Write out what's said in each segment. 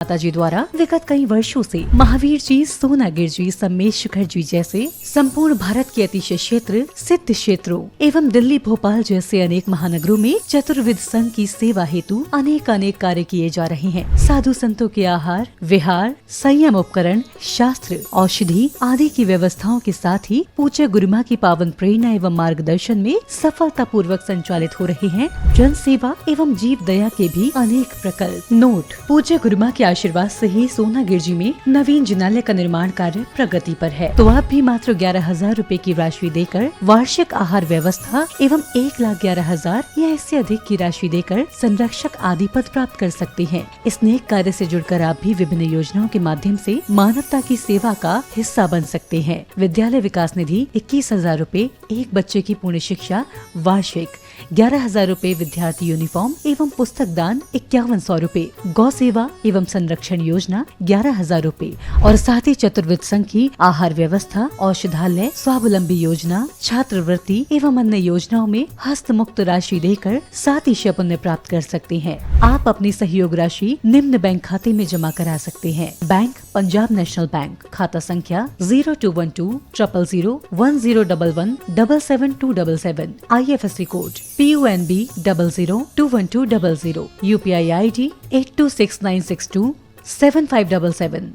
माता जी द्वारा विगत कई वर्षों से महावीर जी, सोनागिर जी, सम्मेश शिखर जी जैसे संपूर्ण भारत के अतिशय क्षेत्र, सिद्ध क्षेत्रों एवं दिल्ली, भोपाल जैसे अनेक महानगरों में चतुर्विध संघ की सेवा हेतु अनेक कार्य किए जा रहे हैं। साधु संतों के आहार, विहार, संयम उपकरण, शास्त्र, औषधि आदि की व्यवस्थाओं के साथ ही पूज्य गुरुमा की पावन प्रेरणा एवं मार्गदर्शन में सफलता पूर्वक संचालित हो रहे हैं जन सेवा एवं जीव दया के भी अनेक प्रकल्प। नोट: पूज्य गुरुमा के आशीर्वाद से ही सोनागिर जी में नवीन जिनालय का निर्माण कार्य प्रगति पर है। तो आप भी मात्र 11,000 रूपए की राशि देकर वार्षिक आहार व्यवस्था एवं 1,11,000 या इससे अधिक की राशि देकर संरक्षक आदि पद प्राप्त कर सकते हैं। इस नेक कार्य से जुड़कर आप भी विभिन्न योजनाओं के माध्यम से मानवता की सेवा का हिस्सा बन सकते हैं। विद्यालय विकास निधि 21,000 रूपए, एक बच्चे की पूर्ण शिक्षा वार्षिक, 11,000 रूपए विद्यार्थी यूनिफॉर्म एवं पुस्तक दान 5,100 रूपए, गौ सेवा एवं संरक्षण योजना 11,000 रूपए और साथ ही चतुर्विध संघ की आहार व्यवस्था, औषधालय, स्वावलंबी योजना, छात्रवृत्ति एवं अन्य योजनाओं में हस्त मुक्त राशि देकर 7 पुण्य प्राप्त कर सकते हैं। आप अपनी सहयोग राशि निम्न बैंक खाते में जमा करा सकते हैं। बैंक: पंजाब नेशनल बैंक, खाता संख्या 0212 000 1011 77277, IFSC code PUNB 00212000, UPI ID 826962 7577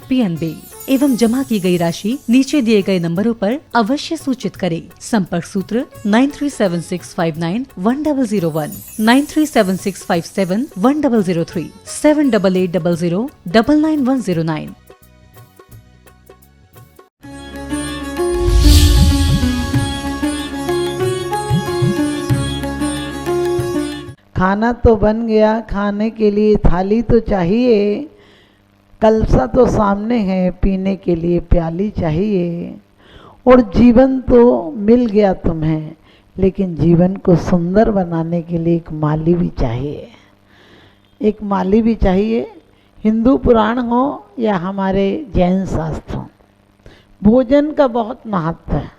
@PNB एवं जमा की गई राशि नीचे दिए गए नंबरों पर अवश्य सूचित करें। संपर्क सूत्र 9376591001, 9376571003, 7880099109। खाना तो बन गया, खाने के लिए थाली तो चाहिए, कलसा तो सामने है, पीने के लिए प्याली चाहिए, और जीवन तो मिल गया तुम्हें, लेकिन जीवन को सुंदर बनाने के लिए एक माली भी चाहिए। एक माली भी चाहिए। हिंदू पुराण हो या हमारे जैन शास्त्र हो, भोजन का बहुत महत्व है,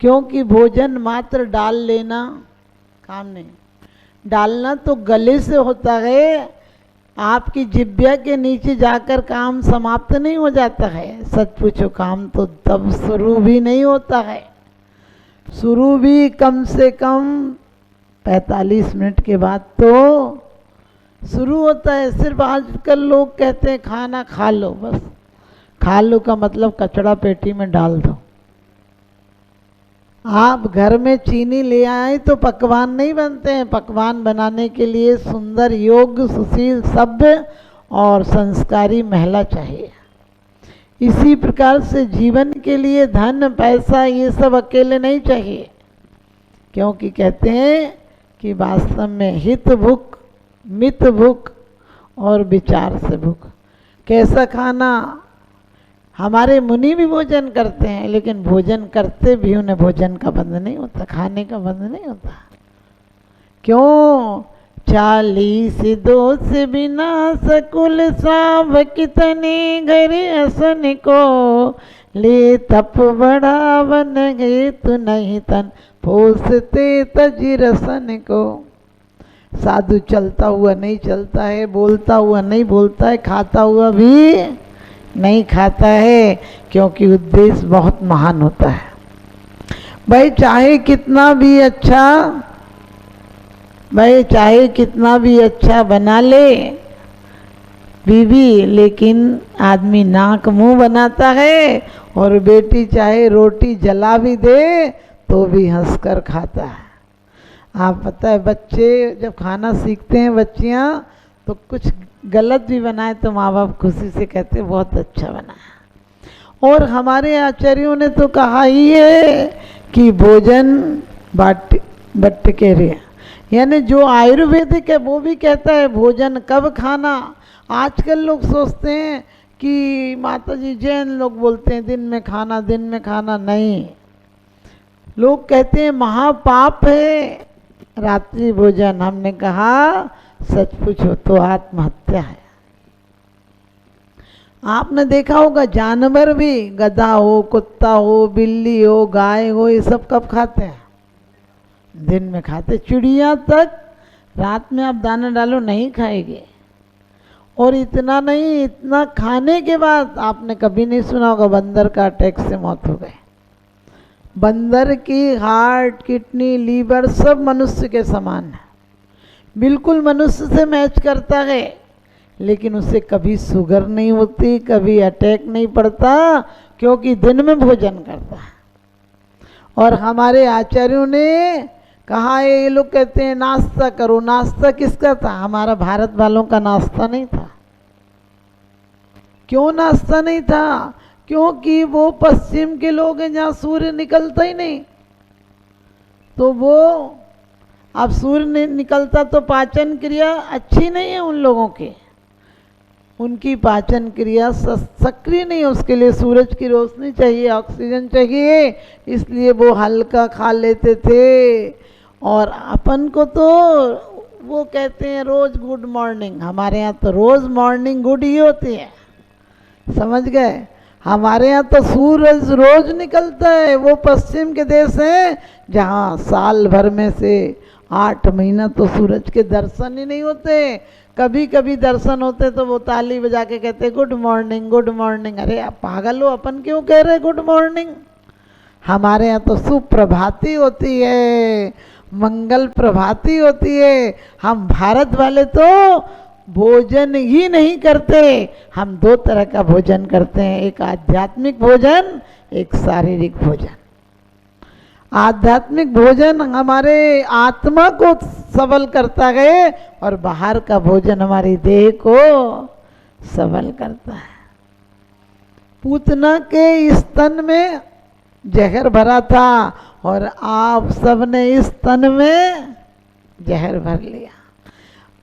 क्योंकि भोजन मात्र डाल लेना काम नहीं, डालना तो गले से होता है, आपकी जिह्वा के नीचे जाकर काम समाप्त नहीं हो जाता है। सच पूछो, काम तो तब शुरू भी नहीं होता है, शुरू भी कम से कम 45 मिनट के बाद तो शुरू होता है। सिर्फ आजकल लोग कहते हैं खाना खा लो, बस खा लो का मतलब कचड़ा पेटी में डाल दो। आप घर में चीनी ले आए तो पकवान नहीं बनते हैं। पकवान बनाने के लिए सुंदर, योग्य, सुशील, सभ्य और संस्कारी महिला चाहिए। इसी प्रकार से जीवन के लिए धन, पैसा ये सब अकेले नहीं चाहिए, क्योंकि कहते हैं कि वास्तव में हित भूख, मित भूख और विचार से भूख। कैसा खाना? हमारे मुनि भी भोजन करते हैं, लेकिन भोजन करते भी उन्हें भोजन का बंध नहीं होता, खाने का बंध नहीं होता। क्यों? 40 दोष बिना सकुल साभ, कितने घर असन को, ले तप बढ़ावन गए तु नहीं तन, पोसते तजी रसन को। साधु चलता हुआ नहीं चलता है, बोलता हुआ नहीं बोलता है, खाता हुआ भी नहीं खाता है, क्योंकि उद्देश्य बहुत महान होता है। भाई चाहे कितना भी अच्छा बना ले बीवी, लेकिन आदमी नाक मुंह बनाता है, और बेटी चाहे रोटी जला भी दे तो भी हंसकर खाता है। आप पता है, बच्चे जब खाना सीखते हैं, बच्चियां, तो कुछ गलत भी बनाए तो माँ बाप खुशी से कहते बहुत अच्छा बना है। और हमारे आचार्यों ने तो कहा ही है कि भोजन बट्ट के रे, यानी जो आयुर्वेदिक है वो भी कहता है भोजन कब खाना। आजकल लोग सोचते हैं कि माता जी, जैन लोग बोलते हैं दिन में खाना, दिन में खाना नहीं। लोग कहते हैं महापाप है रात्रि भोजन। हमने कहा सच पूछो तो आत्महत्या है। आपने देखा होगा जानवर भी, गधा हो, कुत्ता हो, बिल्ली हो, गाय हो, ये सब कब खाते हैं? दिन में खाते। चिड़िया तक रात में आप दाना डालो नहीं खाएगी। और इतना नहीं, इतना खाने के बाद आपने कभी नहीं सुना होगा बंदर का अटैक से मौत हो गई। बंदर की हार्ट, किडनी, लीवर सब मनुष्य के समान है, बिल्कुल मनुष्य से मैच करता है, लेकिन उसे कभी शुगर नहीं होती, कभी अटैक नहीं पड़ता, क्योंकि दिन में भोजन करता है। और हमारे आचार्यों ने कहा है, ये लोग कहते हैं नाश्ता करो, नाश्ता किसका था? हमारा भारत वालों का नाश्ता नहीं था। क्यों नाश्ता नहीं था? क्योंकि वो पश्चिम के लोग हैं जहाँ सूर्य निकलता ही नहीं, तो वो अब सूर्य नहीं निकलता तो पाचन क्रिया अच्छी नहीं है उन लोगों की, उनकी पाचन क्रिया सक्रिय नहीं है, उसके लिए सूरज की रोशनी चाहिए, ऑक्सीजन चाहिए, इसलिए वो हल्का खा लेते थे। और अपन को तो वो कहते हैं रोज गुड मॉर्निंग, हमारे यहाँ तो रोज मॉर्निंग गुड ही होती है, समझ गए? हमारे यहाँ तो सूरज रोज निकलता है। वो पश्चिम के देश हैं जहाँ साल भर में से 8 महीना तो सूरज के दर्शन ही नहीं होते। कभी कभी दर्शन होते तो वो ताली बजा के कहते गुड मॉर्निंग गुड मॉर्निंग। अरे आप पागल हो, अपन क्यों कह रहे गुड मॉर्निंग? हमारे यहाँ तो सुप्रभाती होती है, मंगल प्रभाती होती है। हम भारत वाले तो भोजन ही नहीं करते, हम 2 तरह का भोजन करते हैं, एक आध्यात्मिक भोजन, एक शारीरिक भोजन। आध्यात्मिक भोजन हमारे आत्मा को सबल करता है और बाहर का भोजन हमारी देह को सबल करता है। पूतना के स्तन में जहर भरा था और आप सबने इस तन में जहर भर लिया।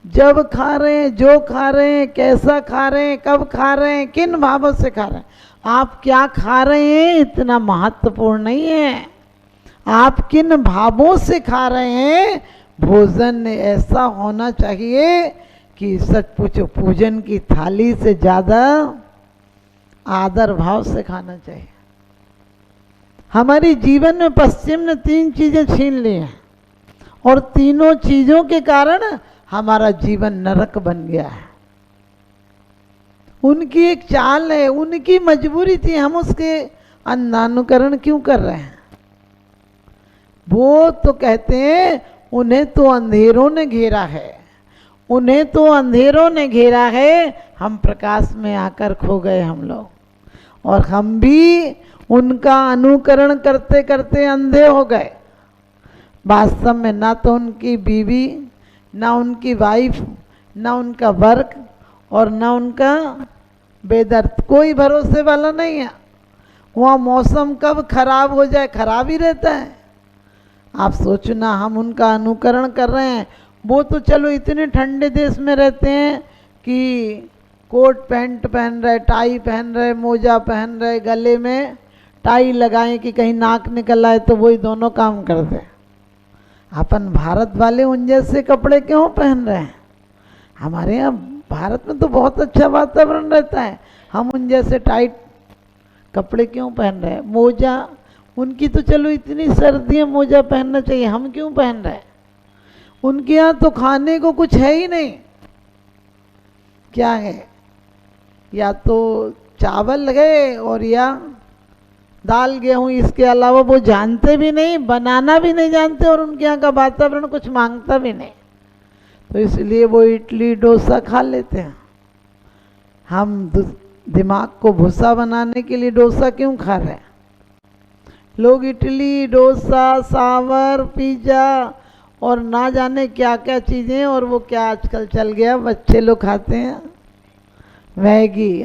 जब खा रहे हैं, जो खा रहे हैं, कैसा खा रहे हैं, कब खा रहे हैं, किन भावों से खा रहे हैं, आप क्या खा रहे हैं इतना महत्वपूर्ण नहीं है, आप किन भावों से खा रहे हैं। भोजन ऐसा होना चाहिए कि सच पूछो पूजन की थाली से ज़्यादा आदर भाव से खाना चाहिए। हमारी जीवन में पश्चिम ने 3 चीज़ें छीन ली हैं और तीनों चीज़ों के कारण हमारा जीवन नरक बन गया है। उनकी एक चाल है, उनकी मजबूरी थी, हम उसके अंधानुकरण क्यों कर रहे हैं? वो तो कहते हैं उन्हें तो अंधेरों ने घेरा है, उन्हें तो अंधेरों ने घेरा है, हम प्रकाश में आकर खो गए हम लोग, और हम भी उनका अनुकरण करते करते अंधे हो गए। वास्तव में ना तो उनकी बीवी, ना उनकी वाइफ, ना उनका वर्क और ना उनका बेदर्द, कोई भरोसे वाला नहीं है। वहाँ मौसम कब खराब हो जाए खराब ही रहता है। आप सोचो ना, हम उनका अनुकरण कर रहे हैं। वो तो चलो इतने ठंडे देश में रहते हैं कि कोट पैंट पहन रहे, टाई पहन रहे, मोजा पहन रहे, गले में टाई लगाएं कि कहीं नाक निकल आए तो वही दोनों काम कर दे। अपन भारत वाले उन जैसे कपड़े क्यों पहन रहे हैं? हमारे यहाँ भारत में तो बहुत अच्छा वातावरण रहता है, हम उन जैसे टाइट कपड़े क्यों पहन रहे हैं? मोजा, उनकी तो चलो इतनी सर्दी है मोजा पहनना चाहिए, हम क्यों पहन रहे हैं? उनके यहाँ तो खाने को कुछ है ही नहीं। क्या है? या तो चावल है और या दाल गेहूँ, इसके अलावा वो जानते भी नहीं, बनाना भी नहीं जानते, और उनके यहाँ का वातावरण कुछ मांगता भी नहीं, तो इसलिए वो इडली डोसा खा लेते हैं। हम दिमाग को भूसा बनाने के लिए डोसा क्यों खा रहे हैं? लोग इडली डोसा सांभर पिज्ज़ा और ना जाने क्या क्या चीज़ें, और वो क्या आजकल चल गया बच्चे लोग खाते हैं मैगी।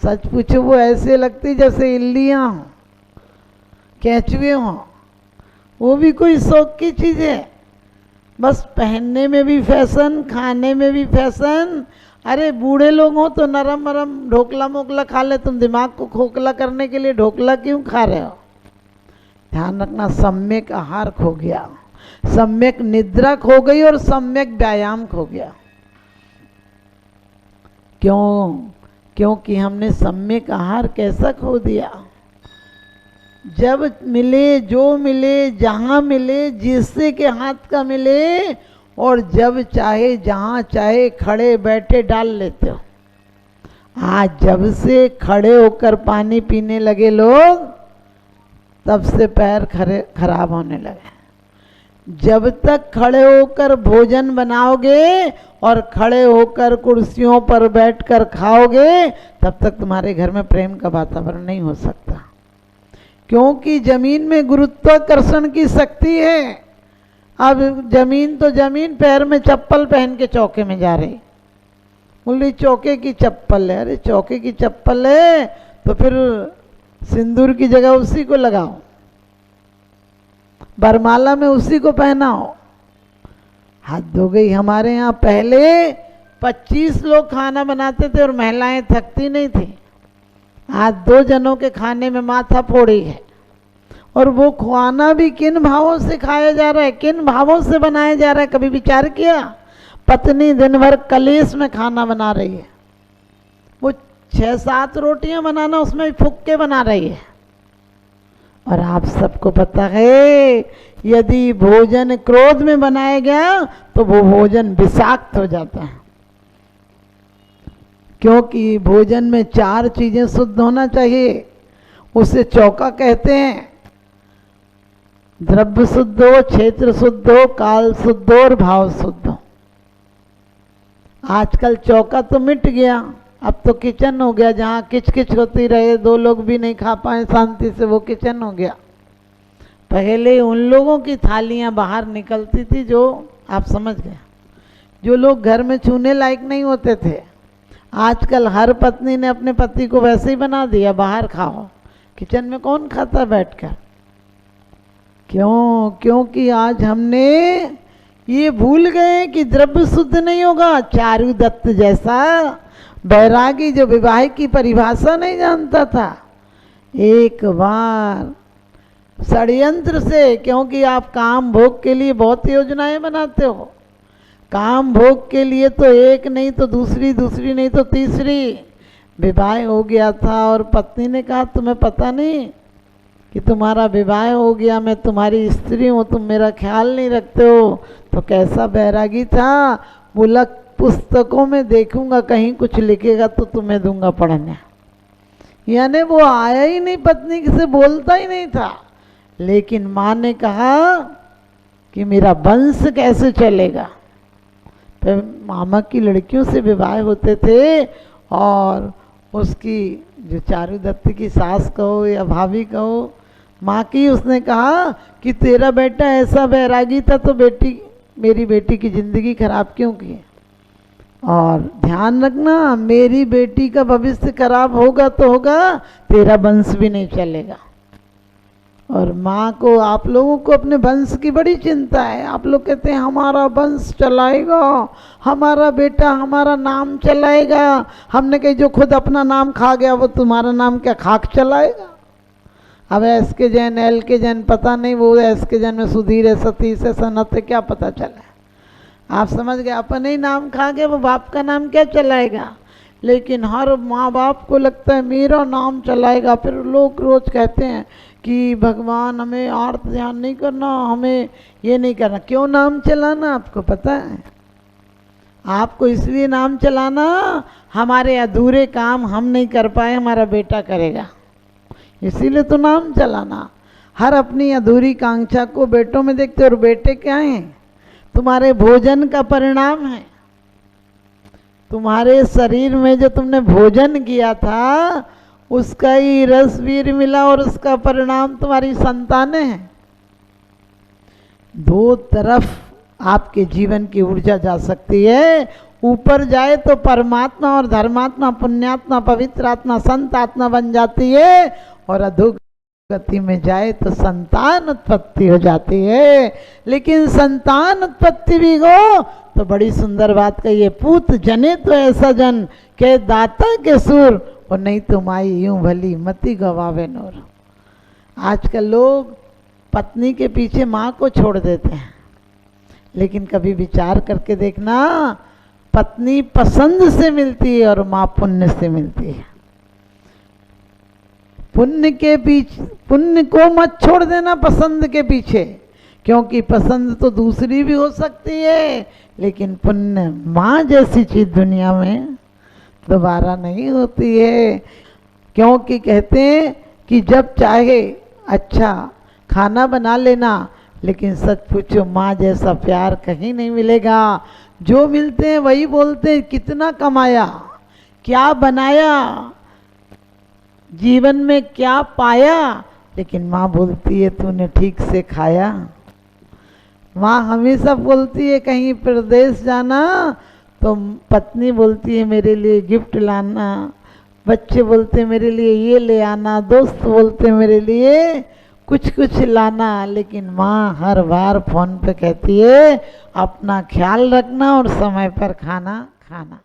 सच पूछो वो ऐसे लगती जैसे इल्लियाँ हों, केंचुए हों। वो भी कोई शौक की चीज़ है, बस पहनने में भी फैशन, खाने में भी फैशन। अरे बूढ़े लोग हो तो नरम नरम ढोकला मोकला खा ले, तुम दिमाग को खोखला करने के लिए ढोकला क्यों खा रहे हो? ध्यान रखना, सम्यक आहार खो गया, सम्यक निद्रा खो गई और सम्यक व्यायाम खो गया। क्यों? क्योंकि हमने सम्यक आहार कैसा खो दिया? जब मिले, जो मिले, जहाँ मिले, जिससे के हाथ का मिले, और जब चाहे जहाँ चाहे खड़े बैठे डाल लेते हो। आज जब से खड़े होकर पानी पीने लगे लोग, तब से पैर खराब होने लगे। जब तक खड़े होकर भोजन बनाओगे और खड़े होकर कुर्सियों पर बैठकर खाओगे, तब तक तुम्हारे घर में प्रेम का वातावरण नहीं हो सकता, क्योंकि जमीन में गुरुत्वाकर्षण की शक्ति है। अब जमीन तो जमीन, पैर में चप्पल पहन के चौके में जा रही, बोली चौके की चप्पल है। अरे चौके की चप्पल है तो फिर सिंदूर की जगह उसी को लगाओ, बरमाला में उसी को पहनाओ। हद हो गई। हमारे यहाँ पहले 25 लोग खाना बनाते थे और महिलाएं थकती नहीं थी। आज 2 जनों के खाने में माथा फोड़ी है। और वो खुआना भी किन भावों से खाया जा रहा है, किन भावों से बनाया जा रहा है, कभी विचार किया? पत्नी दिन भर कलेश में खाना बना रही है, वो 6-7 रोटियां बनाना उसमें फूक के बना रही है। और आप सबको पता है, यदि भोजन क्रोध में बनाया गया तो वो भोजन विषाक्त हो जाता है, क्योंकि भोजन में 4 चीजें शुद्ध होना चाहिए। उसे चौका कहते हैं। द्रव्य शुद्ध हो, क्षेत्र शुद्ध हो, काल शुद्ध हो और भाव शुद्ध हो। आजकल चौका तो मिट गया, अब तो किचन हो गया, जहाँ किच किच होती रहे, 2 लोग भी नहीं खा पाए शांति से, वो किचन हो गया। पहले उन लोगों की थालियां बाहर निकलती थी जो, आप समझ गए, जो लोग घर में छूने लायक नहीं होते थे। आजकल हर पत्नी ने अपने पति को वैसे ही बना दिया, बाहर खाओ, किचन में कौन खाता बैठकर? क्यों? क्योंकि आज हमने ये भूल गए कि द्रव्य शुद्ध नहीं होगा। चारु दत्त जैसा बैरागी जो विवाह की परिभाषा नहीं जानता था, एक बार षड्यंत्र से, क्योंकि आप काम भोग के लिए बहुत योजनाएं बनाते हो, काम भोग के लिए तो एक नहीं तो दूसरी, दूसरी नहीं तो तीसरी विवाह हो गया था। और पत्नी ने कहा तुम्हें पता नहीं कि तुम्हारा विवाह हो गया, मैं तुम्हारी स्त्री हूँ, तुम मेरा ख्याल नहीं रखते हो। तो कैसा बैरागी था, बोला पुस्तकों में देखूंगा कहीं कुछ लिखेगा तो तुम्हें दूंगा पढ़ने। यानी वो आया ही नहीं, पत्नी से बोलता ही नहीं था। लेकिन माँ ने कहा कि मेरा वंश कैसे चलेगा। तो मामा की लड़कियों से विवाह होते थे, और उसकी जो चारु दत्त की सास कहो या भाभी कहो, माँ की, उसने कहा कि तेरा बेटा ऐसा बैरागी था तो बेटी, मेरी बेटी की जिंदगी खराब क्यों की? और ध्यान रखना, मेरी बेटी का भविष्य खराब होगा तो होगा, तेरा वंश भी नहीं चलेगा। और माँ को, आप लोगों को अपने वंश की बड़ी चिंता है। आप लोग कहते हैं हमारा वंश चलाएगा, हमारा बेटा हमारा नाम चलाएगा। हमने कही जो खुद अपना नाम खा गया वो तुम्हारा नाम क्या खाक चलाएगा? अब एस के जैन, एल के जैन, पता नहीं वो एस के जैन में सुधीर है, सतीश है, सनत है, क्या पता चला। आप समझ गए, अपन ही नाम खा गए, वो बाप का नाम क्या चलाएगा? लेकिन हर माँ बाप को लगता है मेरा नाम चलाएगा। फिर लोग रोज कहते हैं कि भगवान हमें आर्त ध्यान नहीं करना, हमें ये नहीं करना। क्यों नाम चलाना आपको पता है? आपको इसलिए नाम चलाना, हमारे अधूरे काम हम नहीं कर पाए, हमारा बेटा करेगा, इसीलिए तो नाम चलाना। हर अपनी अधूरी कांक्षा को बेटों में देखते, और बेटे क्या हैं? तुम्हारे भोजन का परिणाम है। तुम्हारे शरीर में जो तुमने भोजन किया था उसका ही रस वीर मिला, और उसका परिणाम तुम्हारी संतानें हैं। 2 तरफ आपके जीवन की ऊर्जा जा सकती है। ऊपर जाए तो परमात्मा और धर्मात्मा, पुण्यात्मा, पवित्र आत्मा, संत आत्मा बन जाती है, और अधोगति में जाए तो संतान उत्पत्ति हो जाती है। लेकिन संतान उत्पत्ति भी हो तो बड़ी सुंदर बात कही है, पूत जने तो ऐसा जन के दाता के सुर, और नहीं तो माई यूं भली मति गवावे नूर। आजकल लोग पत्नी के पीछे माँ को छोड़ देते हैं, लेकिन कभी विचार करके देखना, पत्नी पसंद से मिलती है और माँ पुण्य से मिलती है। पुण्य के पीछे, पुण्य को मत छोड़ देना पसंद के पीछे, क्योंकि पसंद तो दूसरी भी हो सकती है, लेकिन पुण्य माँ जैसी चीज दुनिया में दोबारा नहीं होती है। क्योंकि कहते हैं कि जब चाहे अच्छा खाना बना लेना, लेकिन सच पूछो माँ जैसा प्यार कहीं नहीं मिलेगा। जो मिलते हैं वही बोलते हैं कितना कमाया, क्या बनाया, जीवन में क्या पाया, लेकिन माँ बोलती है तूने ठीक से खाया। माँ हमेशा बोलती है कहीं प्रदेश जाना तो पत्नी बोलती है मेरे लिए गिफ्ट लाना, बच्चे बोलते हैं मेरे लिए ये ले आना, दोस्त बोलते हैं मेरे लिए कुछ कुछ लाना, लेकिन माँ हर बार फोन पे कहती है अपना ख्याल रखना और समय पर खाना खाना।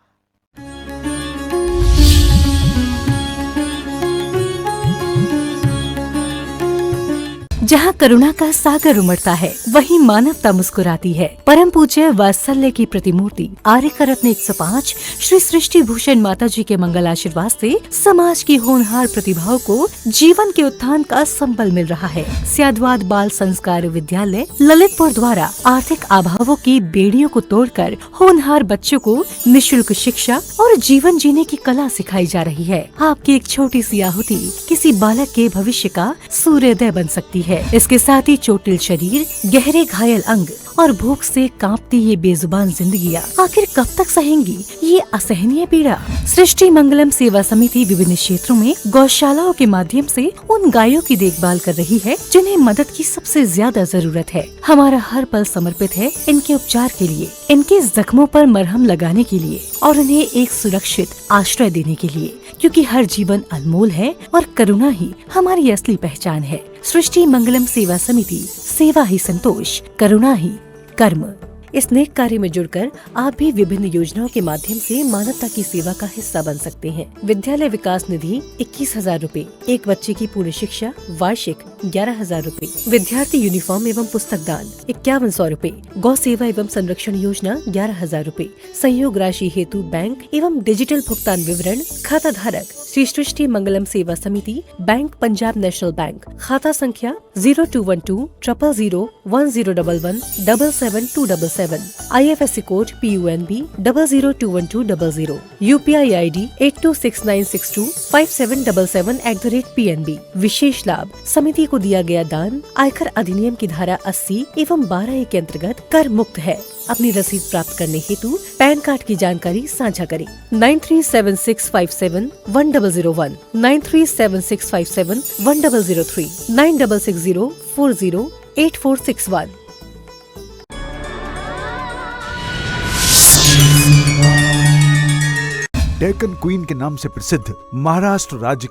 जहाँ करुणा का सागर उमड़ता है वहीं मानवता मुस्कुराती है। परम पूज्य वात्सल्य की प्रतिमूर्ति आर्यकर रत्न 105 श्री सृष्टि भूषण माता जी के मंगल आशीर्वाद से समाज की होनहार प्रतिभाओं को जीवन के उत्थान का संबल मिल रहा है। स्याद्वाद बाल संस्कार विद्यालय ललितपुर द्वारा आर्थिक अभावों की बेड़ियों को तोड़कर होनहार बच्चों को निःशुल्क शिक्षा और जीवन जीने की कला सिखाई जा रही है। आपकी एक छोटी सी आहुति किसी बालक के भविष्य का सूर्योदय बन सकती है। इसके साथ ही चोटिल शरीर, गहरे घायल अंग और भूख से कांपती ये बेजुबान जिंदगियां आखिर कब तक सहेंगी ये असहनीय पीड़ा। सृष्टि मंगलम सेवा समिति विभिन्न क्षेत्रों में गौशालाओं के माध्यम से उन गायों की देखभाल कर रही है जिन्हें मदद की सबसे ज्यादा जरूरत है। हमारा हर पल समर्पित है इनके उपचार के लिए, इनके जख्मों पर मरहम लगाने के लिए और उन्हें एक सुरक्षित आश्रय देने के लिए, क्योंकि हर जीवन अनमोल है और करुणा ही हमारी असली पहचान है। सृष्टि मंगलम सेवा समिति, सेवा ही संतोष, करुणा ही कर्म। इस नेक कार्य में जुड़कर आप भी विभिन्न योजनाओं के माध्यम से मानवता की सेवा का हिस्सा बन सकते हैं। विद्यालय विकास निधि 21,000 रूपए, एक बच्चे की पूर्ण शिक्षा वार्षिक 11,000 रूपए, विद्यार्थी यूनिफॉर्म एवं पुस्तक दान 5100 रूपए, गौ सेवा एवं संरक्षण योजना 11,000 रूपए, संयोग राशि हेतु बैंक एवं डिजिटल भुगतान विवरण, खाता धारक श्री सृष्टि मंगलम सेवा समिति, बैंक पंजाब नेशनल बैंक, खाता संख्या 0212 000 1011 77277, IFSC code PUNB 0021200, UPI ID 8269625777@PNB। विशेष लाभ, समिति को दिया गया दान आयकर अधिनियम की धारा 80 एवं 12A के अंतर्गत कर मुक्त है। अपनी रसीद प्राप्त करने हेतु पैन कार्ड की जानकारी साझा करें। 9376571001, 9376571003, 9660408461। डेक्कन क्वीन के नाम से प्रसिद्ध महाराष्ट्र राज्य के